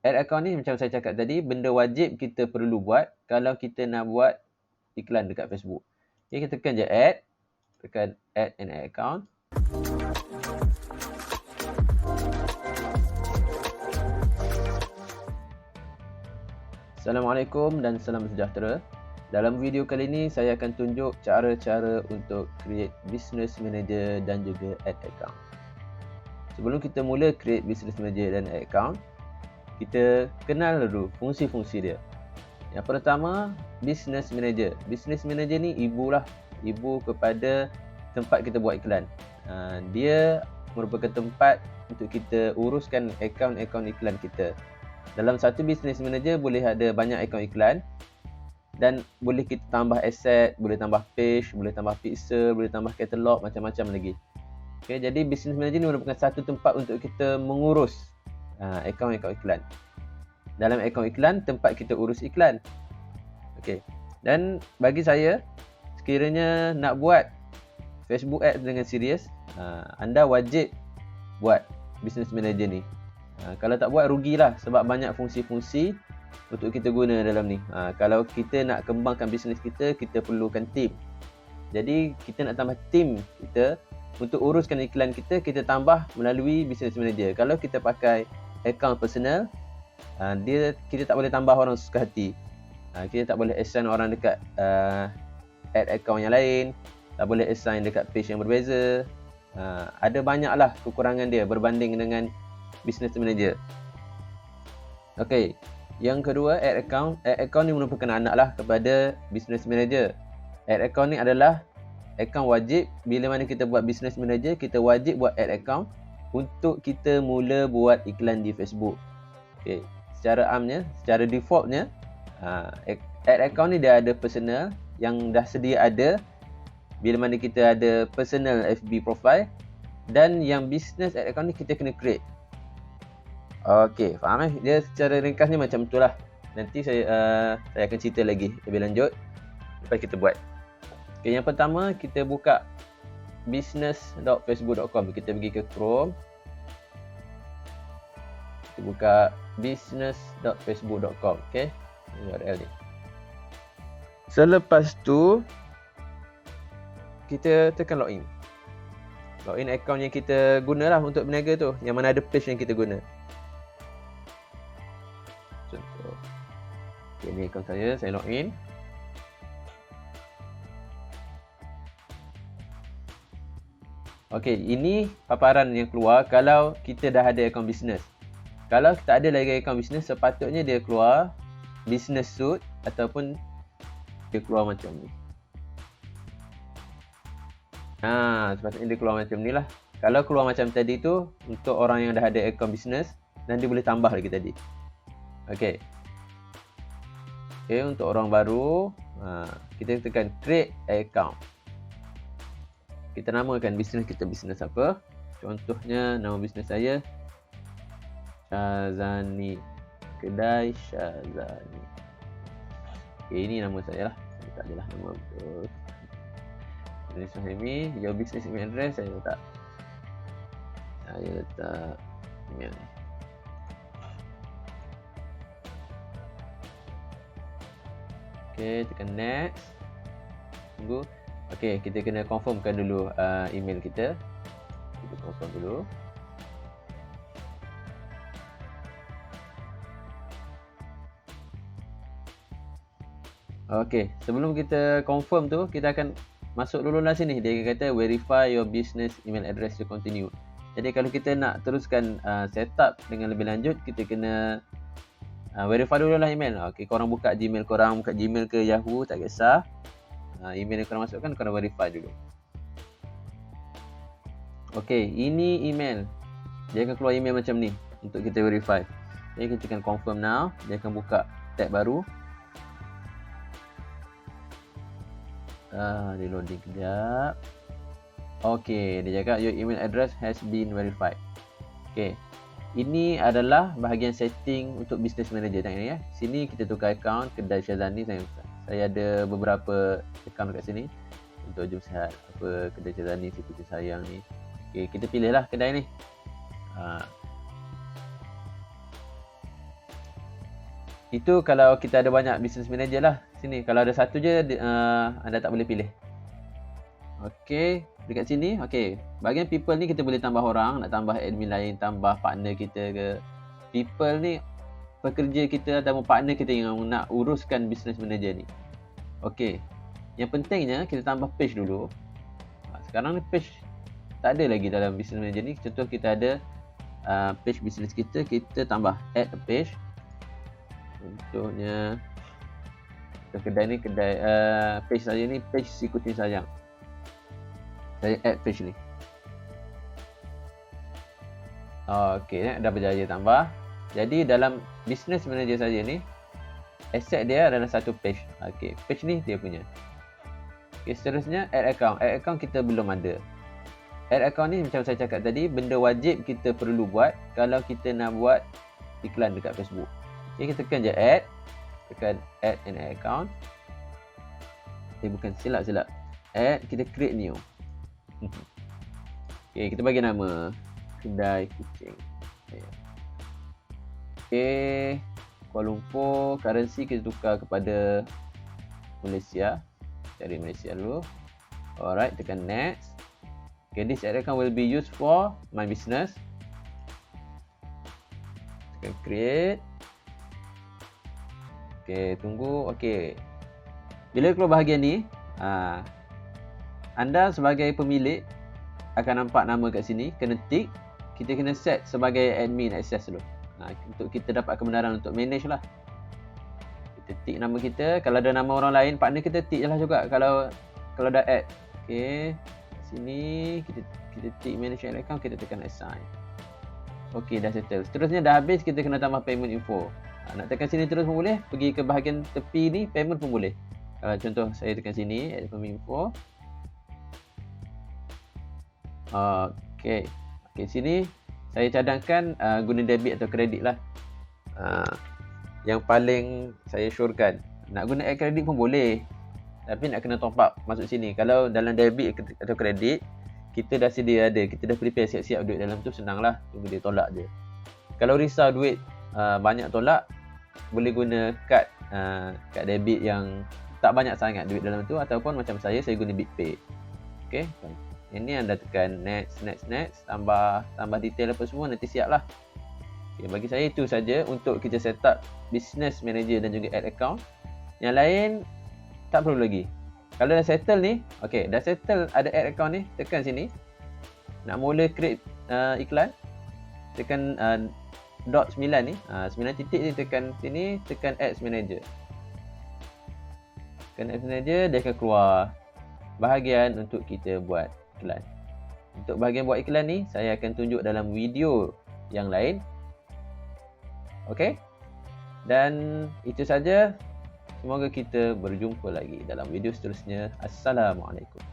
Add account ni macam saya cakap tadi, benda wajib kita perlu buat kalau kita nak buat iklan dekat Facebook. Okay, kita tekan je add. Tekan add an account. Assalamualaikum dan salam sejahtera. Dalam video kali ini saya akan tunjuk cara-cara untuk create business manager dan juga add account. Sebelum kita mula create business manager dan add account, kita kenal dulu fungsi-fungsi dia. Yang pertama, business manager. Business manager ni ibu kepada tempat kita buat iklan. Dia merupakan tempat untuk kita uruskan akaun-akaun iklan kita. Dalam satu business manager boleh ada banyak akaun iklan dan boleh kita tambah aset, boleh tambah page, boleh tambah pixel, boleh tambah katalog, macam-macam lagi. Okay, jadi business manager ni merupakan satu tempat untuk kita mengurus akaun-akaun iklan. Dalam akaun iklan, tempat kita urus iklan. Okay. Dan bagi saya, sekiranya nak buat Facebook Ads dengan serius, anda wajib buat business manager ni. Kalau tak buat, rugilah sebab banyak fungsi-fungsi untuk kita guna dalam ni. Kalau kita nak kembangkan bisnes kita, kita perlukan team. Jadi kita nak tambah team kita untuk uruskan iklan kita, kita tambah melalui business manager. Kalau kita pakai account personal, kita tak boleh tambah orang suka hati. Kita tak boleh assign orang dekat add account yang lain, tak boleh assign dekat page yang berbeza. Ada banyaklah kekurangan dia berbanding dengan business manager. Okey, yang kedua, add account. Add account ni merupakan anak kepada business manager. Add account ni adalah account wajib. Bila mana kita buat business manager, kita wajib buat add account untuk kita mula buat iklan di Facebook. Okay. Secara defaultnya, add account ni dia ada personal yang dah sedia ada. Bila mana kita ada personal FB profile, dan yang business add account ni kita kena create. Okay, faham Dia secara ringkasnya macam itulah. Nanti saya akan cerita lagi lebih lanjut lepas kita buat. Okay, yang pertama kita buka business.facebook.com. Kita pergi ke Chrome. Kita buka business.facebook.com. Okay, URL ni. Selepas tu kita tekan login. Login account yang kita gunalah untuk berniaga tu, yang mana ada page yang kita guna. Contoh, okay, ni account saya login. Okey, ini paparan yang keluar kalau kita dah ada akaun bisnes. Kalau kita ada lagi akaun bisnes, sepatutnya dia keluar business suite ataupun dia keluar macam ni. Sepatutnya dia keluar macam ni lah. Kalau keluar macam tadi tu, untuk orang yang dah ada akaun bisnes, dan dia boleh tambah lagi tadi. Okey. Okey, untuk orang baru, kita tekan create account. Kita namakan bisnes kita bisnes apa. Contohnya nama bisnes saya Syazani, Kedai Syazani. Okay, ini nama saya lah. Saya tak adalah nama betul. Jadi Syahimi, your business email address saya letak email. Okay, tekan next. Tunggu. Okay, kita kena confirmkan dulu email kita. Kita confirm dulu. Okay, sebelum kita confirm tu, kita akan masuk dulu lah sini. Dia kata verify your business email address to continue. Jadi kalau kita nak teruskan setup dengan lebih lanjut, kita kena verify dulu lah email. Okay, korang buka Gmail korang, buka Gmail ke Yahoo, tak kisah. Email yang korang masukkan, korang verify dulu. Okay, ini email. Dia akan keluar email macam ni untuk kita verify. Jadi kita akan confirm now. Dia akan buka tab baru. Dia loading kejap. Okay, dia cakap your email address has been verified. Okay, ini adalah bahagian setting untuk business manager. Tengok ni ya. Sini kita tukar account Kedai Syazani. Saya ada beberapa account dekat sini untuk jom sihat apa Kedai Syazani, si Putih Sayang ni. Okay, kita pilihlah kedai ni. Itu kalau kita ada banyak business manager lah. Sini kalau ada satu je anda tak boleh pilih. Okey, dekat sini. Okey, bahagian people ni kita boleh tambah orang, nak tambah admin lain, tambah partner kita ke. People ni pekerja kita atau partner kita yang nak uruskan business manager ni. Okey. Yang pentingnya kita tambah page dulu. Sekarang ni page tak ada lagi dalam business manager ni. Contoh kita ada page business kita tambah add a page. Contohnya kedai ni page saya ni page si kucing sayang. Saya add page ni. Okey, dah berjaya tambah. Jadi dalam business manager saya ni asset dia adalah satu page. Okey, page ni dia punya. Okey, seterusnya add account. Add account kita belum ada. Add account ni macam saya cakap tadi, benda wajib kita perlu buat kalau kita nak buat iklan dekat Facebook. Okey, kita tekan je add. Tekan add an account. Bukan, silap. Add, kita create new. Okey, kita bagi nama kedai kucing. Okey, Kuala Lumpur, currency kita tukar kepada Malaysia. Cari Malaysia dulu. Alright, tekan next. Okay, this ad account will be used for my business. Tekan create. Okay, tunggu. Okay, bila keluar bahagian ni, anda sebagai pemilik akan nampak nama kat sini. Kena tick. Kita kena set sebagai admin access dulu. Untuk kita dapat kebenaran untuk manage lah. Kita tick nama kita. Kalau ada nama orang lain, partner kita tick je lah juga kalau dah add. Okay, sini kita tick manage ad account, kita tekan assign. Okay, dah settle. Seterusnya dah habis, kita kena tambah payment info. Nak tekan sini terus pun boleh. Pergi ke bahagian tepi ni, payment pun boleh. Contoh saya tekan sini, add payment info. Okay, sini saya cadangkan guna debit atau kredit lah. Yang paling saya syorkan. Nak guna add kredit pun boleh, tapi nak kena top up masuk sini. Kalau dalam debit atau kredit, kita dah sedia ada, kita dah prepare siap-siap duit dalam tu, senang lah, tunggu dia tolak je. Kalau risau duit banyak tolak, boleh guna kad debit yang tak banyak sangat duit dalam tu, ataupun macam saya guna BigPay. Okay, ini anda tekan next, tambah detail apa semua, nanti siap lah. Okay, bagi saya itu saja untuk kita set up business manager dan juga ad account. Yang lain tak perlu lagi. Kalau dah settle ni, okay, dah settle ada ad account ni, tekan sini. Nak mula create iklan, tekan dot 9 ni, 9 titik ni, tekan sini, tekan ads manager. Tekan ads manager, dia akan keluar bahagian untuk kita buat iklan. Untuk bahagian buat iklan ni, saya akan tunjuk dalam video yang lain. Okay, dan itu saja. Semoga kita berjumpa lagi dalam video seterusnya. Assalamualaikum.